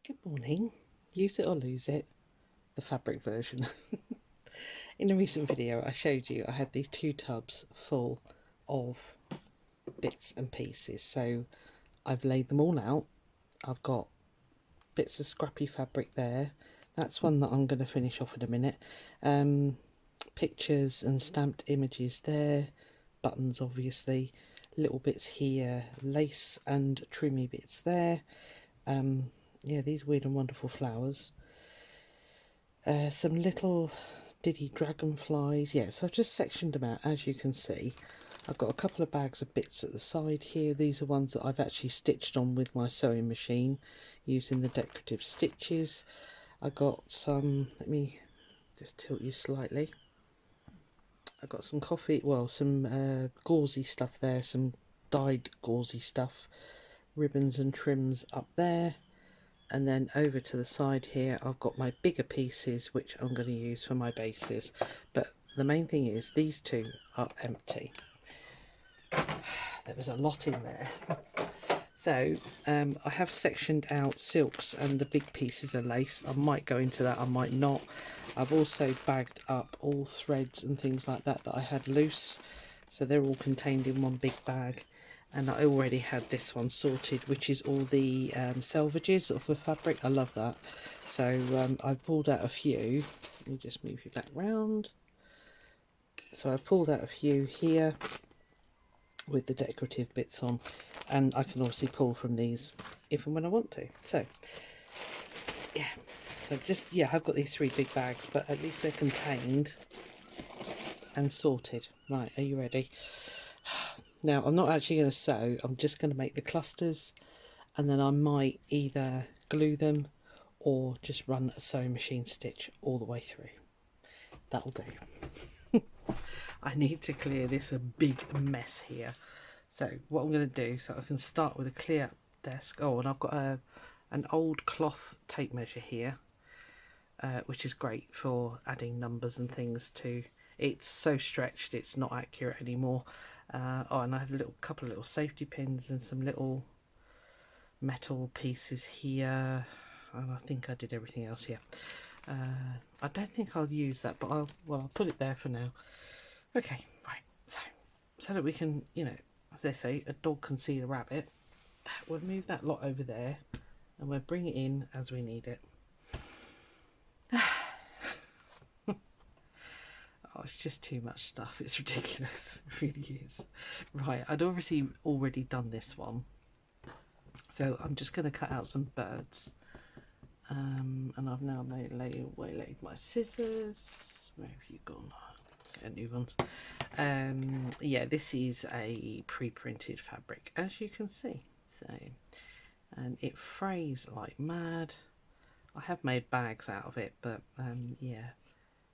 Good morning. Use it or lose it, the fabric version. In a recent video I showed you I had these 2 tubs full of bits and pieces, so I've laid them all out. I've got bits of scrappy fabric there. That's one that I'm going to finish off in a minute. Pictures and stamped images there, buttons obviously, little bits here, lace and trimmy bits there. Yeah, these weird and wonderful flowers. Some little diddy dragonflies. Yeah, so I've just sectioned them out, as you can see. I've got a couple of bags of bits at the side here. These are ones that I've actually stitched on with my sewing machine using the decorative stitches. I got some, let me just tilt you slightly. I got some some gauzy stuff there, some dyed gauzy stuff, ribbons and trims up there. And then over to the side here I've got my bigger pieces which I'm going to use for my bases, but the main thing is these 2 are empty. There was a lot in there. So I have sectioned out silks and the big pieces of lace. I might go into that, I might not. I've also bagged up all threads and things like that I had loose, so they're all contained in one big bag. And I already had this one sorted, which is all the selvages of the fabric. I love that. So I pulled out a few. Let me just move you back round. So I pulled out a few here with the decorative bits on, and I can obviously pull from these if and when I want to. So yeah, I've got these 3 big bags, but at least they're contained and sorted. Right, are you ready? Now, I'm not actually going to sew, I'm just going to make the clusters, and then I might either glue them or just run a sewing machine stitch all the way through. That'll do. I need to clear this a big mess here. So what I'm going to do, so I can start with a clear desk. Oh, and I've got an old cloth tape measure here, which is great for adding numbers and things to. It's so stretched it's not accurate anymore. Oh, and I have a couple of little safety pins and some little metal pieces here, and I think I did everything else here. I don't think I'll use that, but I'll put it there for now. Okay, right, so that we can, you know, as they say, a dog can see the rabbit. We'll move that lot over there and we'll bring it in as we need it. Oh, it's just too much stuff. It's ridiculous. It really is. Right, I'd obviously already done this one. So I'm just going to cut out some birds. And I've now waylaid my scissors. Where have you gone? Get new ones. Yeah, this is a pre-printed fabric, as you can see. So, and it frays like mad. I have made bags out of it, but yeah,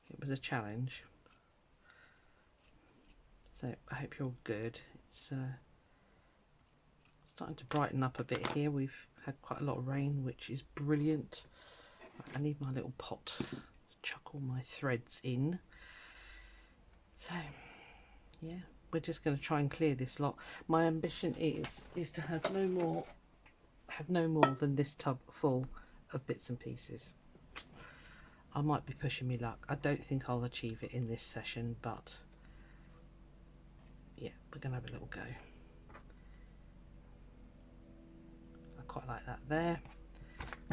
it was a challenge. So I hope you're good. It's starting to brighten up a bit here. We've had quite a lot of rain, which is brilliant. I need my little pot to chuck all my threads in. So yeah, we're just going to try and clear this lot. My ambition is to have no more than this tub full of bits and pieces. I might be pushing me luck. I don't think I'll achieve it in this session, but yeah, we're going to have a little go. I quite like that there.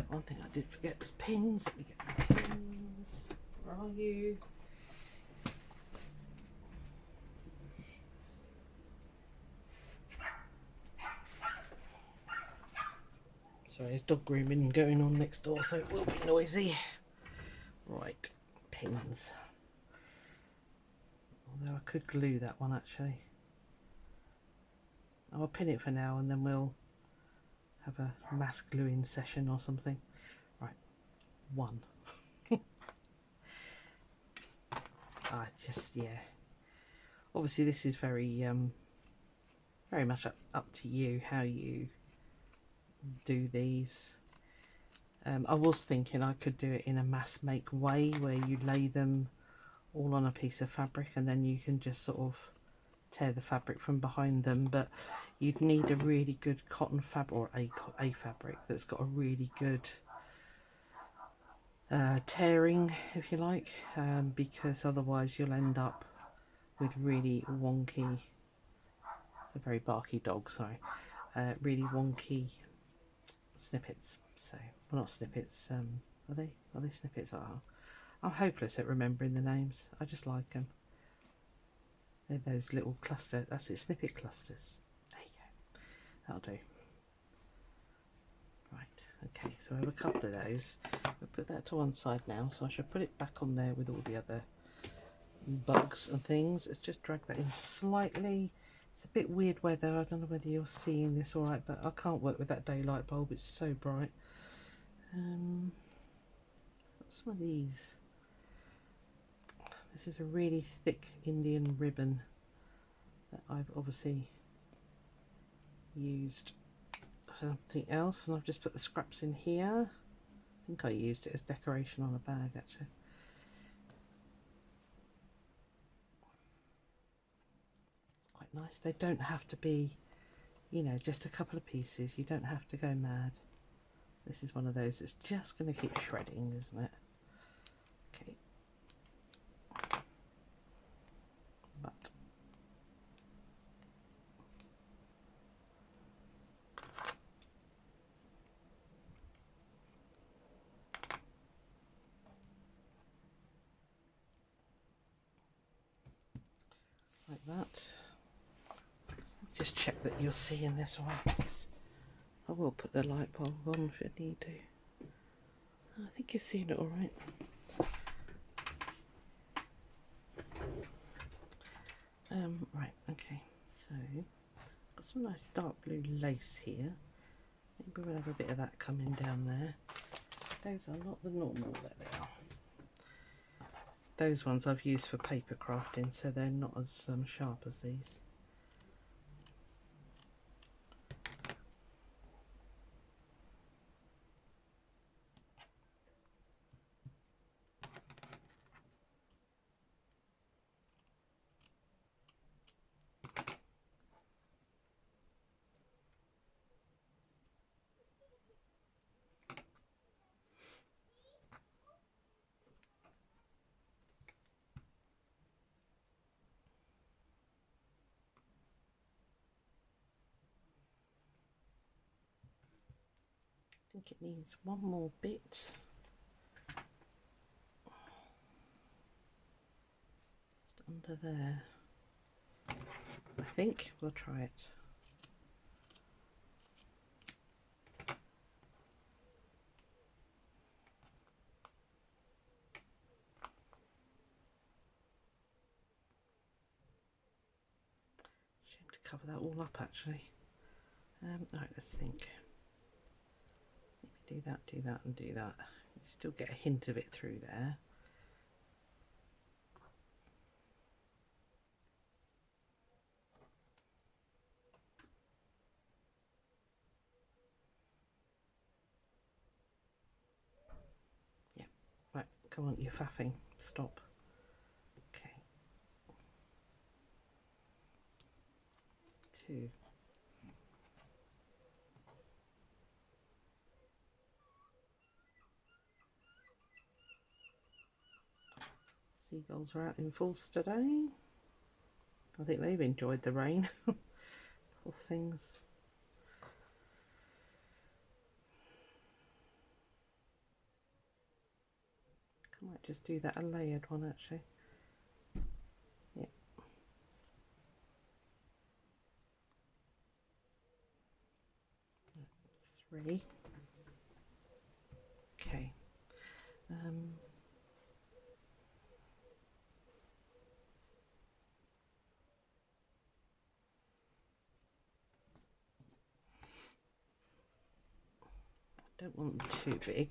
One thing I did forget was pins. Let me get my pins. Where are you? Sorry, there's dog grooming going on next door, so it will be noisy. Right, pins. Although I could glue that one actually. I'll pin it for now and then we'll have a mass gluing session or something. Right, one. Yeah. Obviously this is very much up to you how you do these. I was thinking I could do it in a mass make way where you lay them all on a piece of fabric and then you can just sort of tear the fabric from behind them, but you'd need a really good cotton fabric or a fabric that's got a really good tearing, if you like, because otherwise you'll end up with really wonky, it's a very barky dog, sorry, really wonky snippets. So, well, not snippets, are they snippets? Oh, I'm hopeless at remembering the names. I just like them. They're those little cluster, that's it, snippet clusters. There you go, that'll do. Right, okay, so I have a couple of those. We'll put that to one side now, so I should put it back on there with all the other bugs and things. Let's just drag that in slightly. It's a bit weird weather, I don't know whether you're seeing this alright, but I can't work with that daylight bulb, it's so bright. Some of these. This is a really thick Indian ribbon that I've obviously used for something else, and I've just put the scraps in here. I think I used it as decoration on a bag actually. It's quite nice. They don't have to be, you know, just a couple of pieces. You don't have to go mad. This is one of those that's just going to keep shredding, isn't it? Okay. But like that. Just check that you're seeing this one. I will put the light bulb on if I need to. I think you're seeing it all right. Right, okay, so got some nice dark blue lace here. Maybe we'll have a bit of that coming down there. Those are not the normal, there they are. Those ones I've used for paper crafting, so they're not as sharp as these. I think it needs one more bit. Just under there. I think we'll try it. Shame to cover that all up actually. Right, let's think. Maybe do that and do that. You still get a hint of it through there. Yeah, right, come on, you're faffing. Stop. Okay. 2. Seagulls are out in force today. I think they've enjoyed the rain. Poor things. I might just do that a layered one actually. Yeah. 3. Okay. Don't want them too big.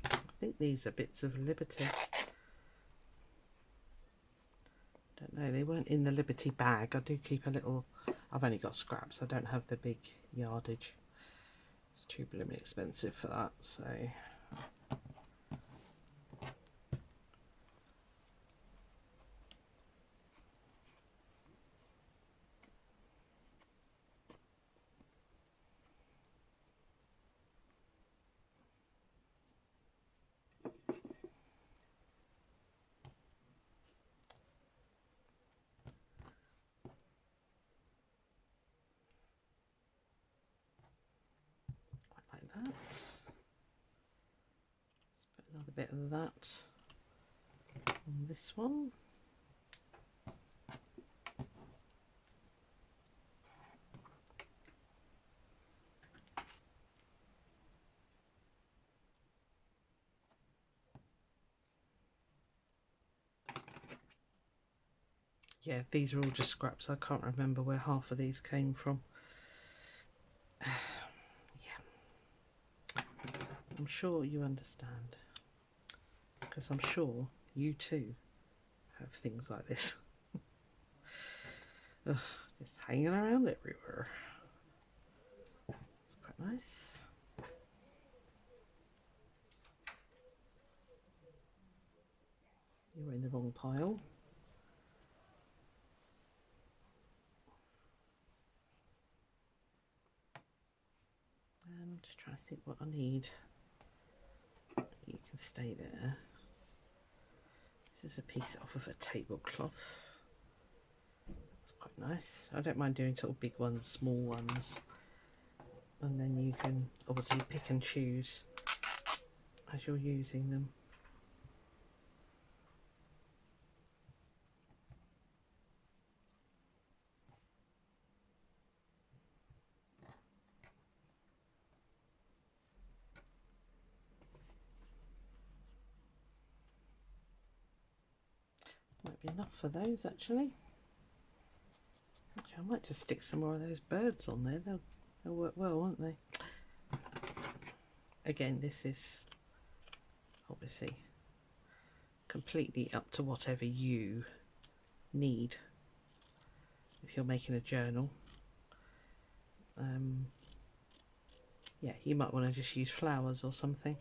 I think these are bits of Liberty. Don't know, they weren't in the Liberty bag. I do keep a little, I've only got scraps, I don't have the big yardage. It's too blooming expensive for that, so. bit of that on this one. Yeah, these are all just scraps. I can't remember where half of these came from. Yeah, I'm sure you understand, because I'm sure you too have things like this. Ugh, just hanging around everywhere. It's quite nice. You're in the wrong pile. I'm just trying to think what I need. You can stay there. This is a piece off of a tablecloth. It's quite nice. I don't mind doing sort of big ones, small ones, and then you can obviously pick and choose as you're using them. Might be enough for those actually. I might just stick some more of those birds on there. They'll work well, won't they? Again, this is obviously completely up to whatever you need if you're making a journal. Yeah, you might want to just use flowers or something,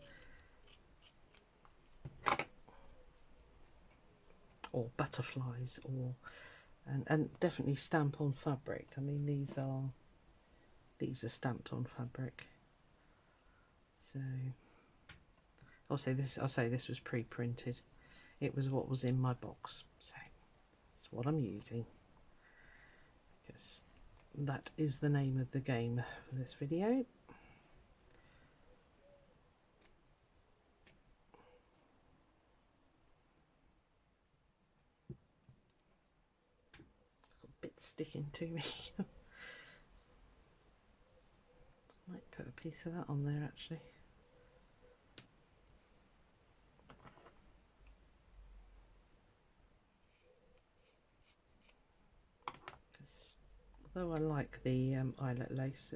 or butterflies, or and definitely stamp on fabric. I mean, these are stamped on fabric. So I'll say this was pre-printed. It was what was in my box, so that's what I'm using, because that is the name of the game for this video. Got bits sticking to me. Might put a piece of that on there actually. Although I like the eyelet lace,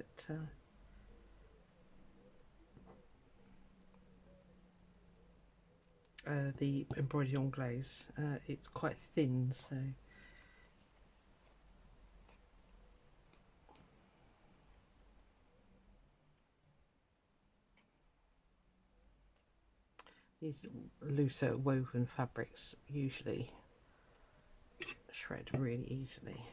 the embroidery anglaise, it's quite thin, so these looser woven fabrics usually shred really easily.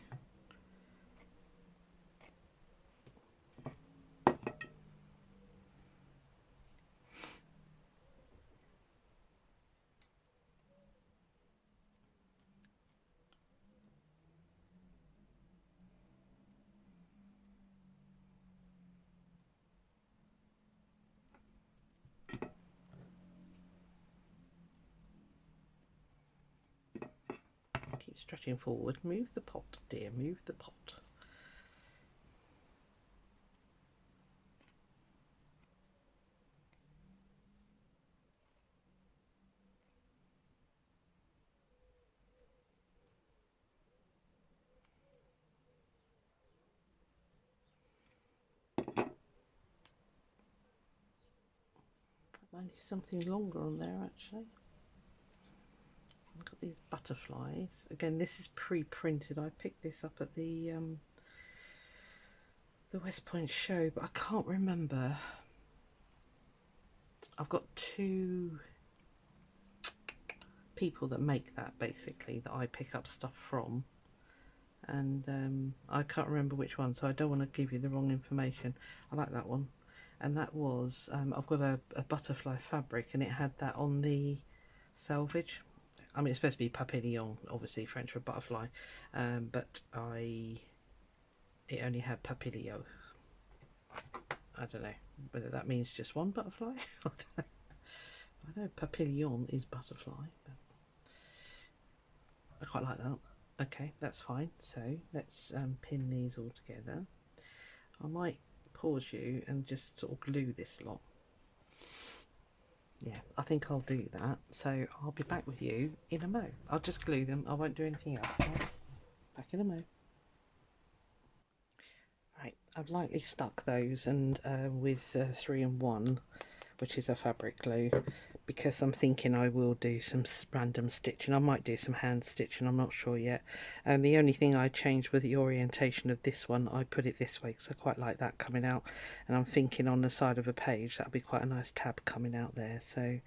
Keep stretching forward. Move the pot, dear, move the pot. Might need something longer on there actually. I've got these butterflies. Again, this is pre-printed. I picked this up at the West Point show, but I can't remember. I've got two people that make that basically that I pick up stuff from, and I can't remember which one, so I don't want to give you the wrong information. I like that one, and that was I've got a butterfly fabric, and it had that on the selvage. I mean, it's supposed to be papillon, obviously French for butterfly, but it only had papillon. I don't know whether that means just one butterfly. I don't know. I know papillon is butterfly, but I quite like that. Okay, that's fine. So let's pin these all together. I might pause you and just sort of glue this lot. Yeah, I think I'll do that. So I'll be back with you in a mo. I'll just glue them. I won't do anything else. Right? Back in a mo. Right, I've lightly stuck those and with 3-in-1, which is a fabric glue, because I'm thinking I will do some random stitching. I might do some hand stitching, I'm not sure yet. And the only thing I changed with the orientation of this one, I put it this way because I quite like that coming out. And I'm thinking on the side of a page that'll be quite a nice tab coming out there. So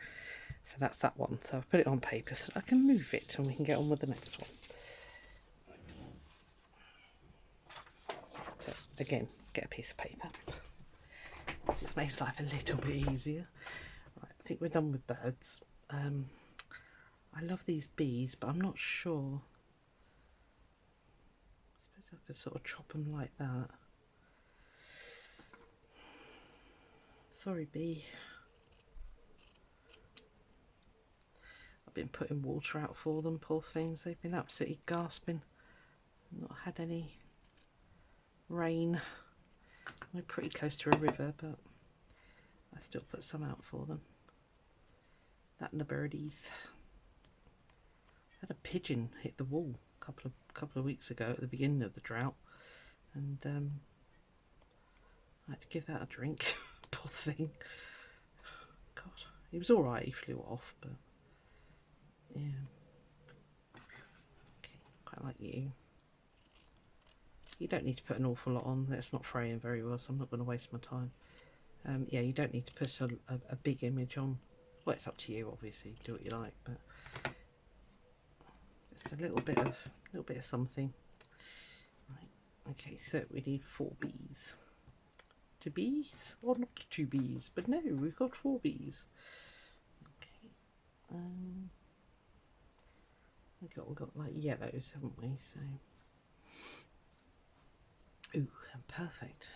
that's that one. So I've put it on paper so I can move it and we can get on with the next one. So again, get a piece of paper. This makes life a little bit easier. Right, I think we're done with birds. I love these bees, but I'm not sure. I suppose I could sort of chop them like that. Sorry, bee. I've been putting water out for them, poor things. They've been absolutely gasping. Not had any rain. We're pretty close to a river, but I still put some out for them. That and the birdies. I had a pigeon hit the wall a couple of weeks ago at the beginning of the drought, and I had to give that a drink. Poor thing. God, he was all right. He flew off, but yeah. Okay, quite like you. You don't need to put an awful lot on. That's not fraying very well, so I'm not going to waste my time. Yeah, you don't need to put a big image on. Well, it's up to you, obviously. Do what you like, but just a little bit of something. Right. Okay, so we need 4 bees. 2 bees or not 2 bees? But no, we've got 4 bees. Okay. We've got like yellows, haven't we? So, ooh, perfect.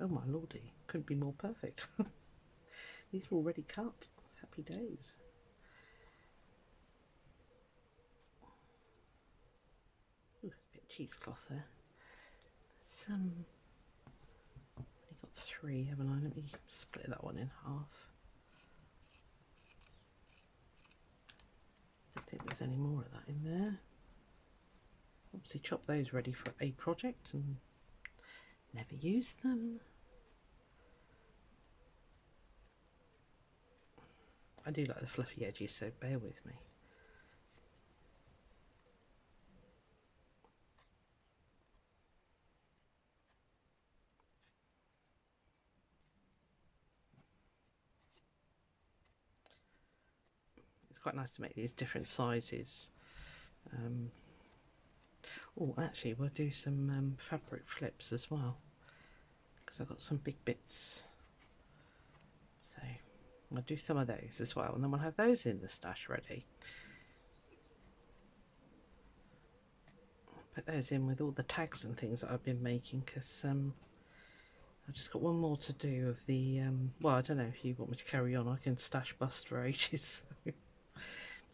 Oh my lordy, couldn't be more perfect. These are already cut. Happy days. Ooh, a bit of cheesecloth there. Only got 3, haven't I? Let me split that one in half. Don't think there's any more of that in there. Obviously chop those ready for a project and never use them. I do like the fluffy edges, so bear with me. It's quite nice to make these different sizes. Oh, actually, we'll do some fabric flips as well, because I've got some big bits. So I'll do some of those as well, and then we'll have those in the stash ready. Put those in with all the tags and things that I've been making, because I've just got one more to do of the, well, I don't know if you want me to carry on. I can stash bust for ages.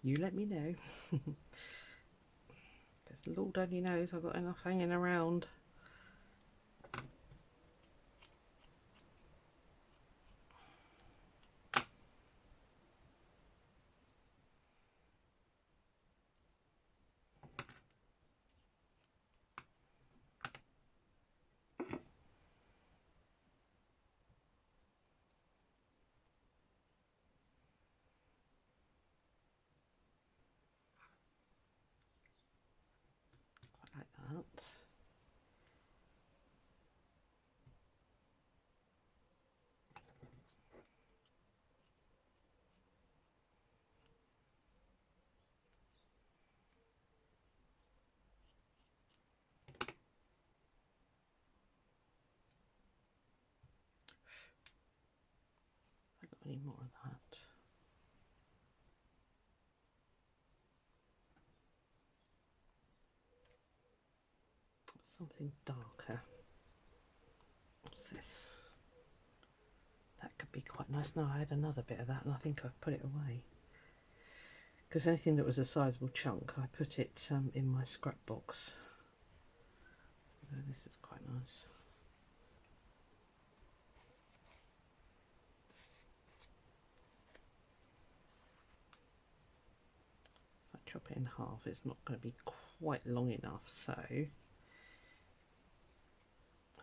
You let me know. Because Lord only knows I've got enough hanging around. Quite like that. I got any more of that? Something darker. What's this? That could be quite nice. No, I had another bit of that and I think I've put it away. Because anything that was a sizable chunk, I put it in my scrap box. Oh, this is quite nice. If I chop it in half, it's not going to be quite long enough, so I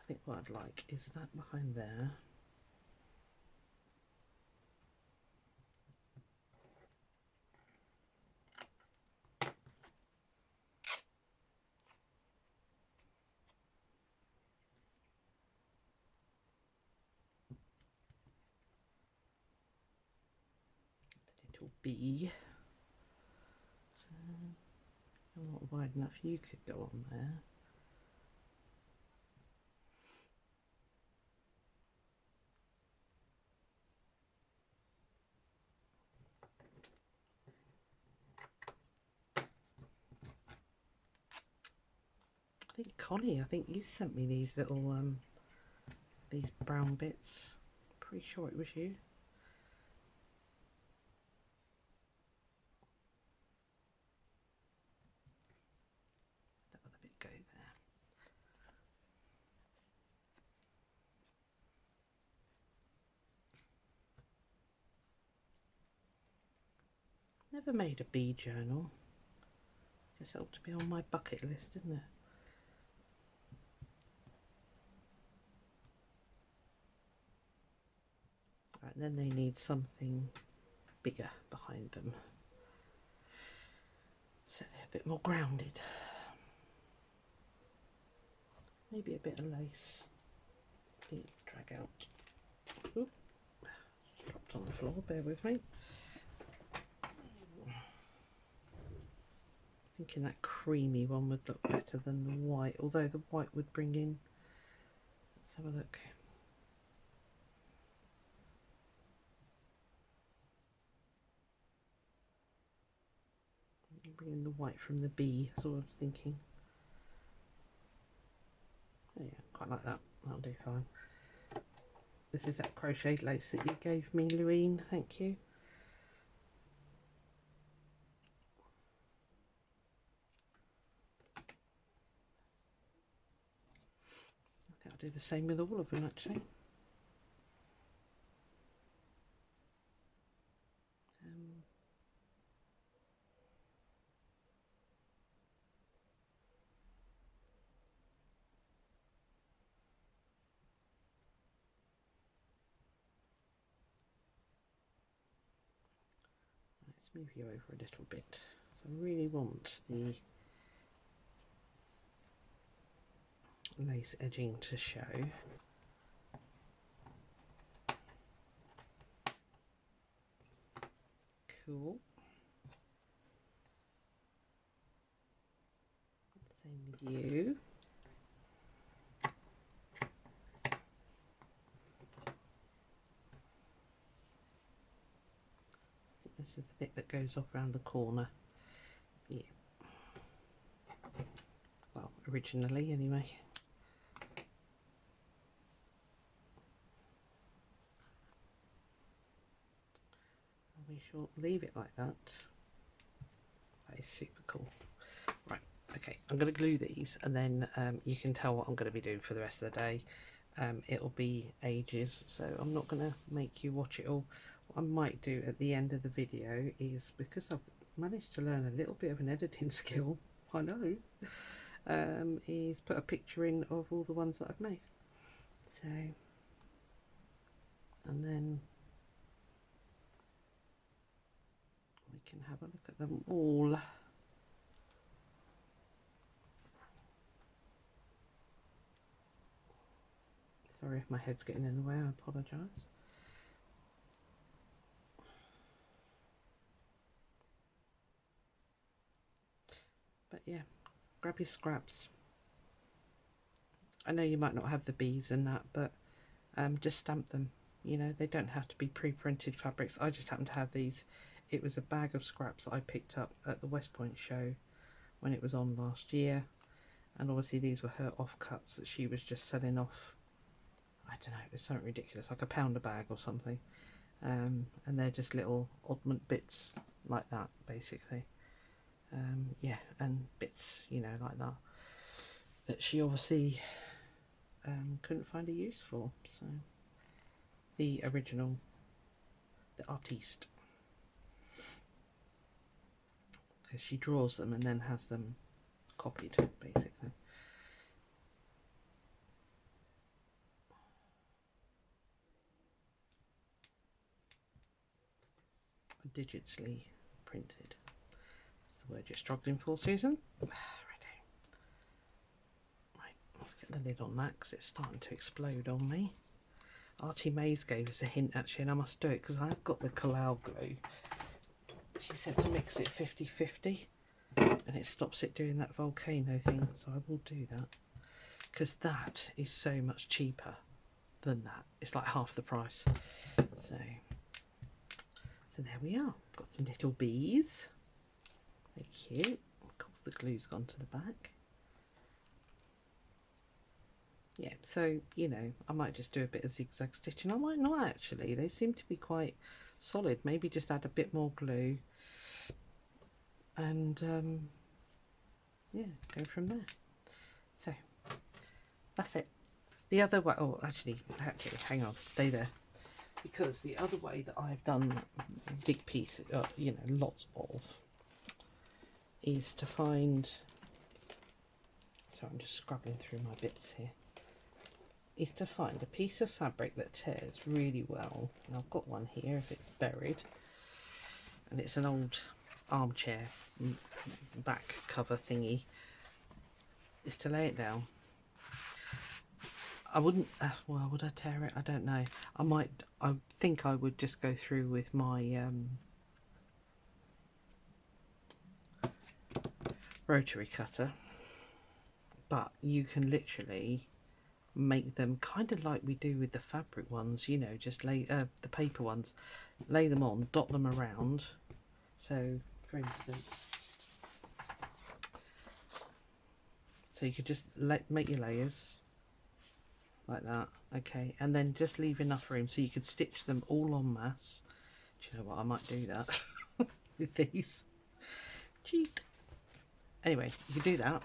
think what I'd like is that behind there. Little bee. Not wide enough, you could go on there. I think Connie, I think you sent me these little these brown bits. Pretty sure it was you. That other bit go there. Never made a bee journal. Guess that ought to be on my bucket list, isn't it? Right, then they need something bigger behind them, so they're a bit more grounded. Maybe a bit of lace. Drag out. Oop. Dropped on the floor, bear with me. Thinking that creamy one would look better than the white, although the white would bring in, let's have a look. Bring in the white from the bee, that's what I was thinking. Oh yeah, quite like that, that'll do fine. This is that crocheted lace that you gave me, Louine, thank you. I think I'll do the same with all of them actually. Let's move you over a little bit. So I really want the lace edging to show. Cool. Same with you. This is the bit that goes off around the corner. Yeah. Well, originally anyway. We shall leave it like that. That is super cool. Right, okay, I'm going to glue these and then you can tell what I'm going to be doing for the rest of the day. It'll be ages, so I'm not going to make you watch it all. What I might do at the end of the video is, because I've managed to learn a little bit of an editing skill, I know, is put a picture in of all the ones that I've made. So, and then we can have a look at them all. Sorry if my head's getting in the way, I apologise. But yeah, grab your scraps. I know you might not have the bees and that, but just stamp them. You know, they don't have to be pre-printed fabrics. I just happen to have these. It was a bag of scraps that I picked up at the West Point show when it was on last year, and obviously these were her offcuts that she was just selling off. I don't know, it's something ridiculous, like £1 a bag or something. And they're just little oddment bits like that, basically. Yeah, and bits, you know, like that, that she obviously couldn't find a use for. So the original, the artiste, because she draws them and then has them copied, basically. Digitally printed. That's the word you're struggling for, Susan. Ready. Right, let's get the lid on that because it's starting to explode on me. Artie Mays gave us a hint actually, and I must do it because I've got the Collal glue. She said to mix it 50-50 and it stops it doing that volcano thing, so I will do that because that is so much cheaper than that. It's like half the price. So there we are. Got some little bees. Very cute. Of course the glue's gone to the back. Yeah, so, you know, I might just do a bit of zigzag stitching. I might not actually. They seem to be quite solid. Maybe just add a bit more glue. And, yeah, go from there. So, that's it. The other way... Oh, actually, hang on. Stay there. Because the other way that I've done big pieces, you know, lots of, is to find... So I'm just scrubbing through my bits here. Is to find a piece of fabric that tears really well. And I've got one here if it's buried, and it's an old armchair back cover thingy. Is to lay it down. I wouldn't, well, would I tear it? I don't know. I think I would just go through with my rotary cutter, but you can literally make them kind of like we do with the fabric ones, you know, just lay the paper ones, lay them on, dot them around. So for instance, so you could just make your layers like that, okay, and then just leave enough room so you could stitch them all en masse. Do you know what, I might do that with these. Cheat. Anyway, you can do that,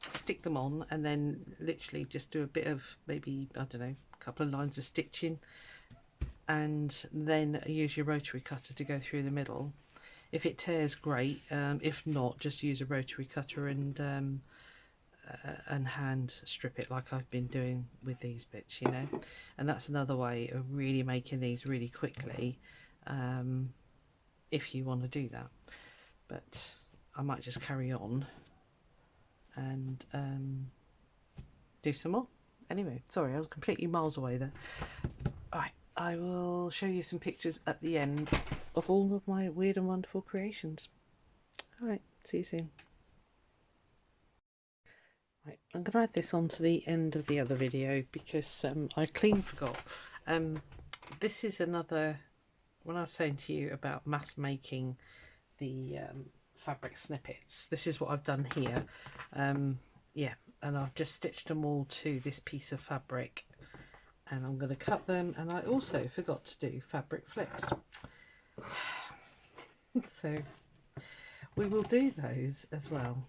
stick them on, and then literally just do a bit of, maybe, I don't know, a couple of lines of stitching, and then use your rotary cutter to go through the middle. If it tears, great. If not, just use a rotary cutter and hand strip it like I've been doing with these bits, you know. And that's another way of really making these really quickly, if you want to do that. But I might just carry on and do some more. Anyway, sorry, I was completely miles away there. Alright, I will show you some pictures at the end of all of my weird and wonderful creations. Alright, see you soon. Right, I'm going to add this on to the end of the other video because I clean forgot. This is another, when I was saying to you about mass making the fabric snippets, this is what I've done here. Yeah, and I've just stitched them all to this piece of fabric, and I'm going to cut them, and I also forgot to do fabric flips. So we will do those as well.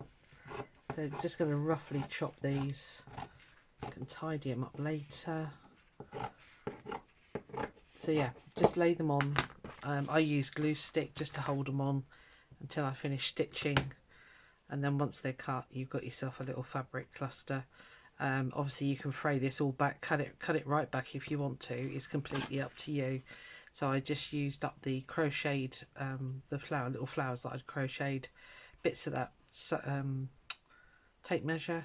So I'm just going to roughly chop these. I can tidy them up later. So yeah, just lay them on. I use glue stick just to hold them on until I finish stitching, and then once they're cut, you've got yourself a little fabric cluster. Obviously you can fray this all back, cut it right back if you want to. It's completely up to you. So I just used up the crocheted the little flowers that I'd crocheted, bits of that tape measure,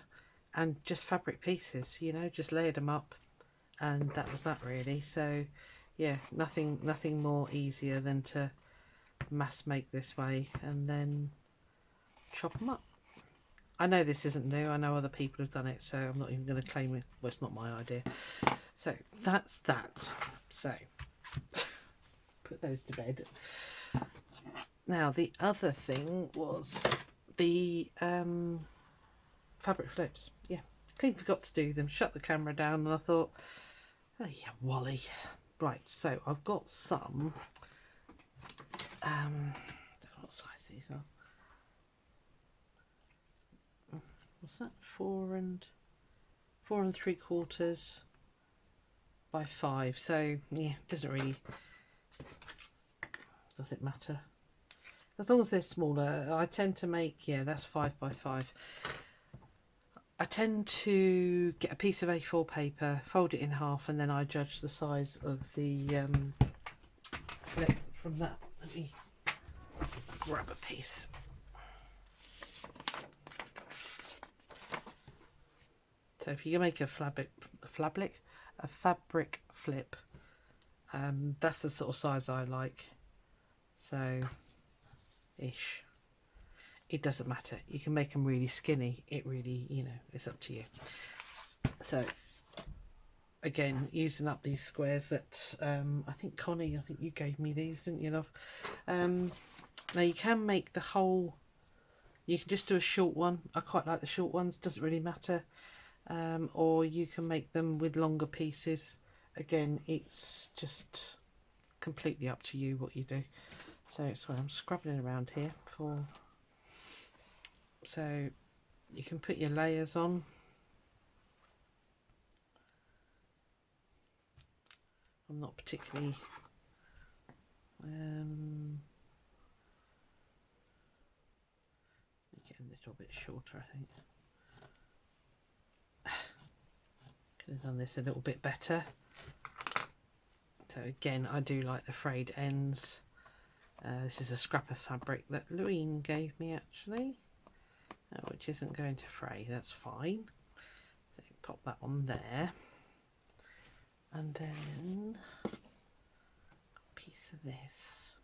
and just fabric pieces, you know, just layered them up, and that was that really. So yeah, nothing more easier than to mass make this way and then chop them up. I know this isn't new, I know other people have done it, so I'm not even going to claim it. Well, it's not my idea. So that's that. So put those to bed. Now the other thing was the fabric flips. Yeah, clean forgot to do them. Shut the camera down, and I thought, oh yeah, Wally. Right, so I've got some. I don't know what size these are. What's that? 4 3/4 by 5. So yeah, doesn't really. Does it matter? As long as they're smaller. I tend to make, yeah, that's 5 by 5. I tend to get a piece of A4 paper, fold it in half, and then I judge the size of the flip from that. Let me grab a piece. So if you make a fabric flip, that's the sort of size I like. So, ish. It doesn't matter. You can make them really skinny. It really, you know, it's up to you. So, again, using up these squares that I think Connie, I think you gave me these, didn't you, love? Now you can make the whole. You can just do a short one. I quite like the short ones. Doesn't really matter. Or you can make them with longer pieces. Again, it's just completely up to you what you do. So, sorry, I'm scrubbing around here for. So you can put your layers on. I'm not particularly get a little bit shorter, I think. Could have done this a little bit better. So again, I do like the frayed ends. This is a scrap of fabric that Louine gave me actually, which isn't going to fray, that's fine. So pop that on there. And then a piece of this.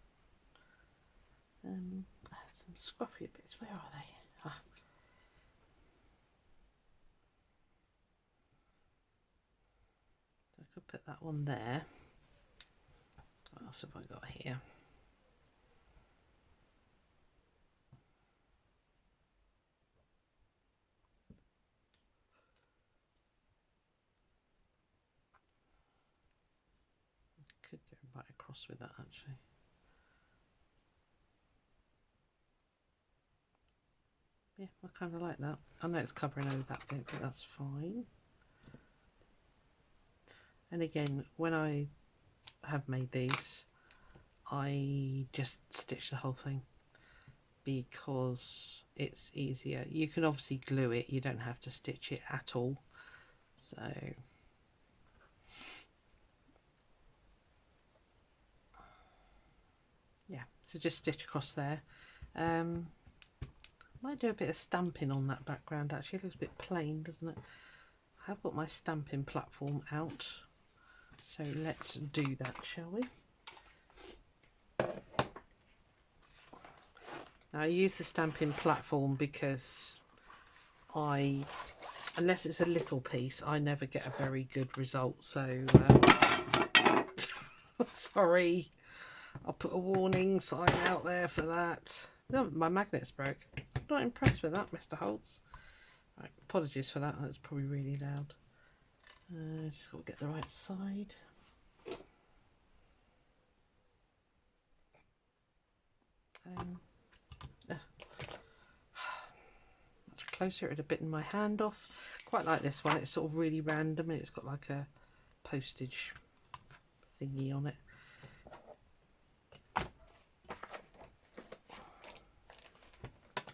Some scruffy bits, where are they? Ah. So I could put that one there. What else have I got here? Could go right across with that actually. Yeah, I kind of like that. I know it's covering over that bit, but that's fine. And again, when I have made these, I just stitch the whole thing because it's easier. You can obviously glue it, you don't have to stitch it at all. So yeah, so just stitch across there. Might do a bit of stamping on that background actually. It looks a bit plain, doesn't it? I have got my stamping platform out, so let's do that, shall we? Now I use the stamping platform because unless it's a little piece, I never get a very good result. So sorry, I'll put a warning sign out there for that. No, my magnet's broke. Not impressed with that, Mr. Holtz. Right, apologies for that. That's probably really loud. Just got to get the right side. Much closer, it would have bitten my hand off. Quite like this one. It's sort of really random and it's got like a postage thingy on it.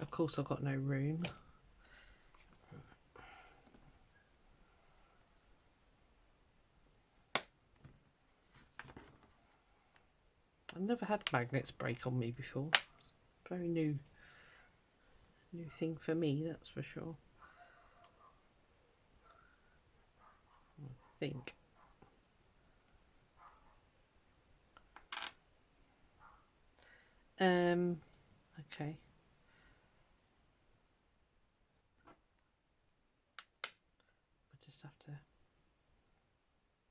Of course, I've got no room. I've never had magnets break on me before. It's a very new thing for me, that's for sure. I think. Okay. I just have to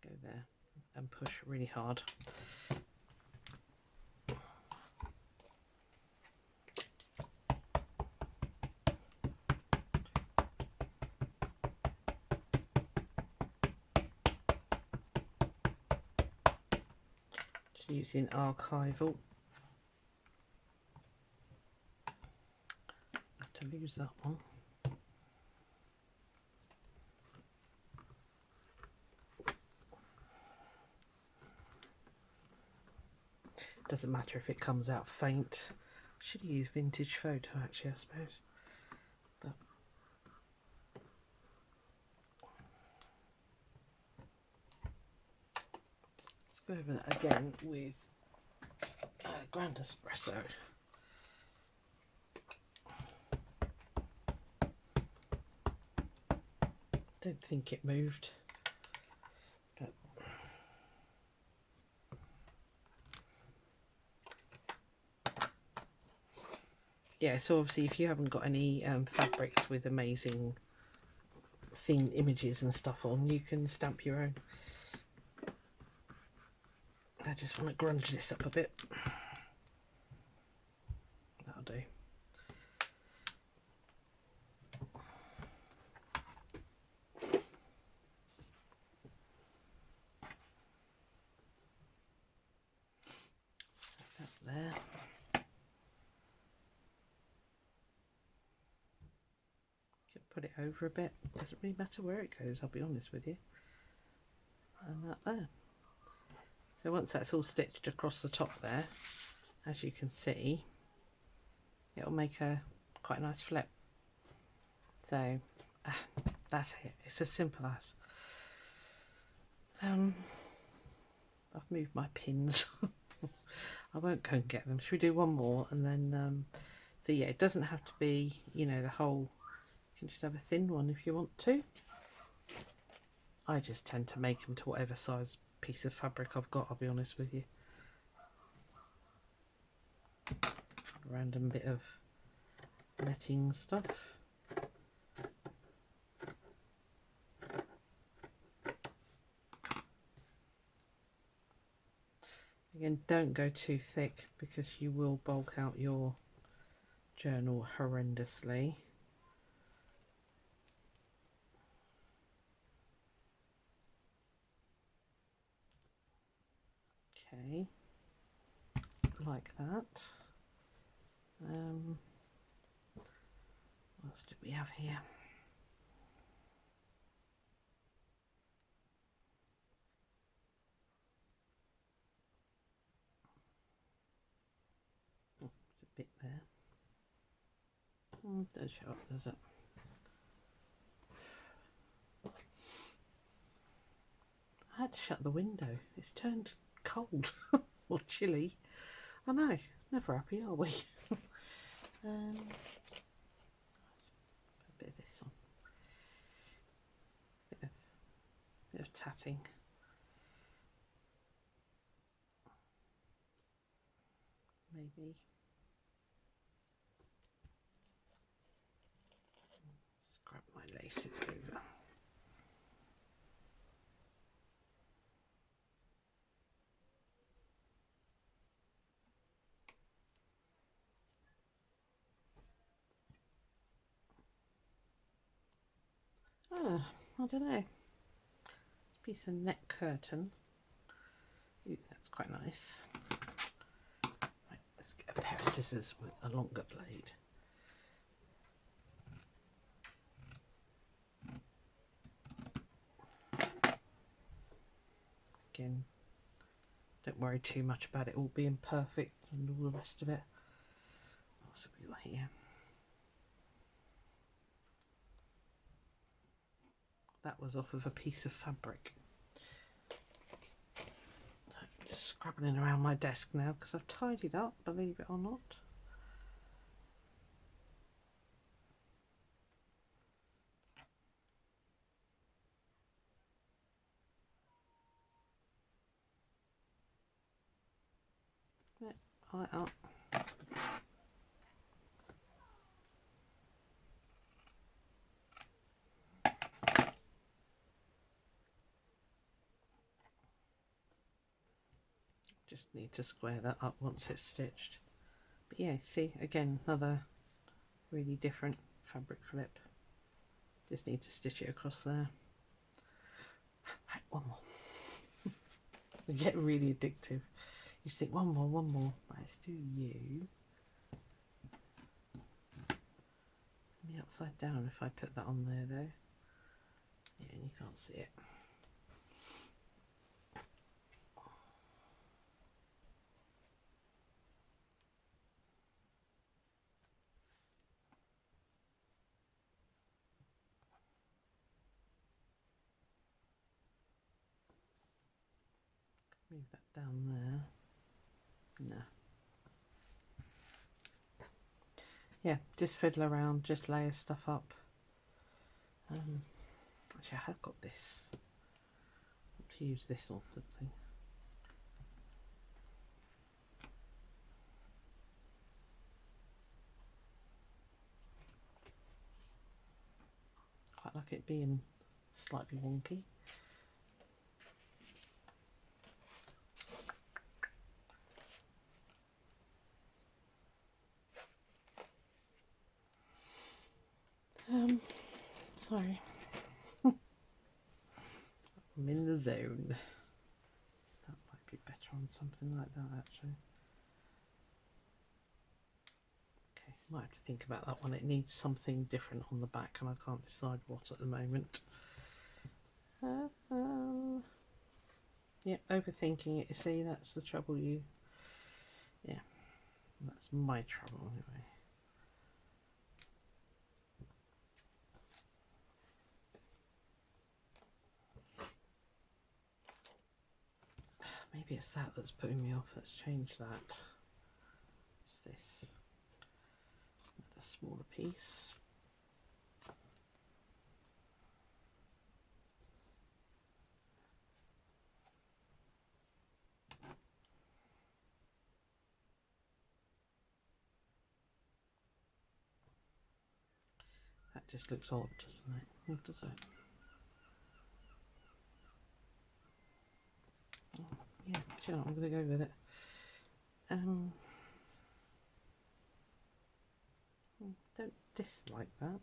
go there and push really hard. Just using archival. To lose that one. Doesn't matter if it comes out faint. Should have used vintage photo actually, I suppose. But let's go over that again with Grand Espresso. Don't think it moved, but yeah, so obviously if you haven't got any fabrics with amazing theme images and stuff on, you can stamp your own. I just want to grunge this up a bit. That'll do. That's there. Put it over a bit. Doesn't really matter where it goes, I'll be honest with you. And that there. So once that's all stitched across the top there, as you can see, it'll make a quite a nice flip. So that's it. It's as simple as. I've moved my pins. I won't go and get them. Should we do one more and then? So yeah, it doesn't have to be, you know, the whole. You can just have a thin one if you want to. I just tend to make them to whatever size piece of fabric I've got, I'll be honest with you. Random bit of netting stuff. Again, don't go too thick because you will bulk out your journal horrendously. Okay, like that. What else do we have here? Oh, there's a bit there. Don't show up, does it? I had to shut the window. It's turned cold or chilly. I know, never happy, are we? Let's put a bit of this on. Bit of tatting. Maybe. Just grab my laces over. I don't know. It's a piece of net curtain. Ooh, that's quite nice. Right, let's get a pair of scissors with a longer blade. Again, don't worry too much about it all being perfect and all the rest of it. What else have we got here? That was off of a piece of fabric. I'm just scrabbling around my desk now because I've tidied up, believe it or not. Yeah, like that. Just need to square that up once it's stitched. But yeah, see, again, another really different fabric flip. Just need to stitch it across there. Right, one more. They get really addictive. You just think one more. Right, let's do you. It's gonna be upside down if I put that on there though. Yeah, and you can't see it. Move that down there. No. Yeah, just fiddle around, just layer stuff up. Actually, I have got this. I want to use this or something. Quite like it being slightly wonky. Sorry. I'm in the zone. That might be better on something like that actually. Okay, might have to think about that one. It needs something different on the back and I can't decide what at the moment. Yeah, overthinking it, you see, that's the trouble. Yeah, that's my trouble anyway. Maybe it's that that's putting me off. Let's change that. What's this? With a smaller piece. That just looks odd, doesn't it? What does it? Oh, yeah, do you know what? I'm going to go with it. Don't dislike that.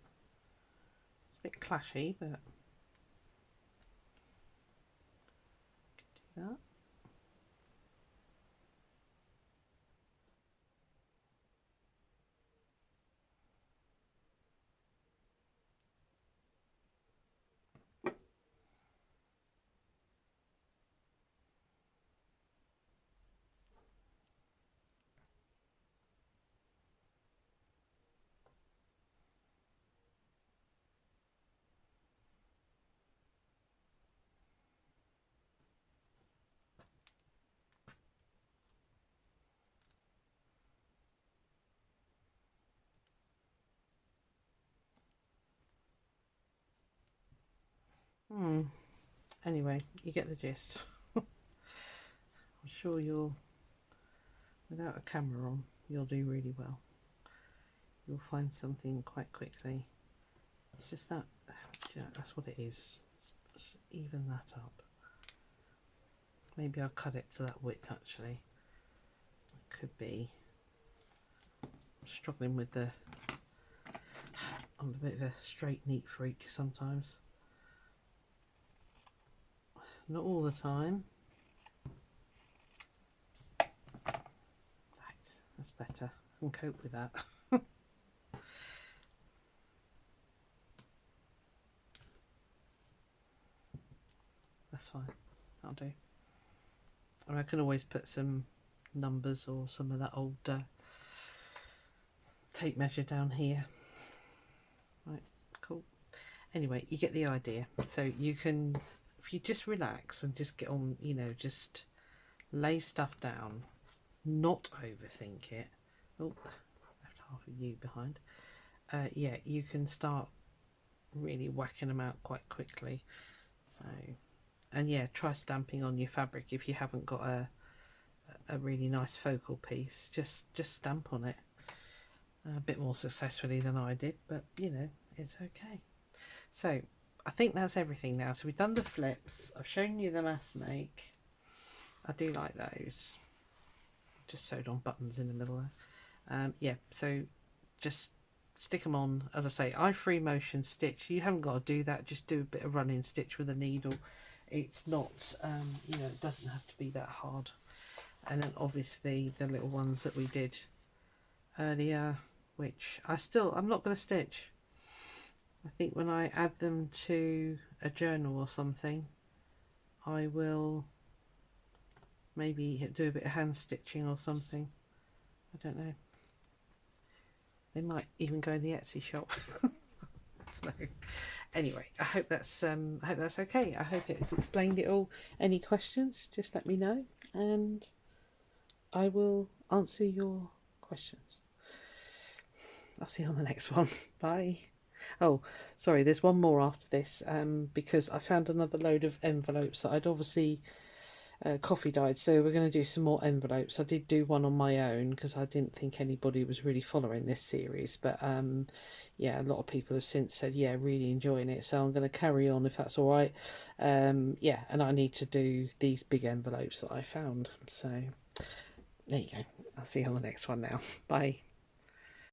It's a bit clashy, but I can do that. Anyway, you get the gist. I'm sure you'll, without a camera on, you'll do really well. You'll find something quite quickly. It's just that, yeah, that's what it is. Let's even that up. Maybe I'll cut it to that width actually. It could be. I'm struggling with the, I'm a bit of a straight neat freak sometimes. Not all the time. Right, that's better. I can cope with that. That's fine. That'll do. And I can always put some numbers or some of that old tape measure down here. Right, cool. Anyway, you get the idea. So you can, if you just relax and just get on, you know, just lay stuff down, not overthink it. Oh, left half of you behind. Yeah, you can start really whacking them out quite quickly. So, and yeah, try stamping on your fabric if you haven't got a really nice focal piece. Just stamp on it. A bit more successfully than I did, but you know, it's okay. So I think that's everything now. So we've done the flips. I've shown you the mass make. I do like those. Just sewed on buttons in the middle there. Yeah, so just stick them on. As I say, I free motion stitch. You haven't got to do that. Just do a bit of running stitch with a needle. It's not, you know, it doesn't have to be that hard. And then obviously the little ones that we did earlier, which I'm not going to stitch. I think when I add them to a journal or something, I will maybe do a bit of hand stitching or something. I don't know. They might even go in the Etsy shop. So anyway, I hope that's okay. I hope it's explained it all. Any questions, just let me know and I will answer your questions. I'll see you on the next one. Bye. Oh, sorry, there's one more after this, because I found another load of envelopes that I'd obviously coffee dyed, so we're going to do some more envelopes. I did do one on my own because I didn't think anybody was really following this series, but yeah, a lot of people have since said, yeah, really enjoying it, so I'm going to carry on if that's all right. Yeah, and I need to do these big envelopes that I found, so there you go. I'll see you on the next one now. Bye.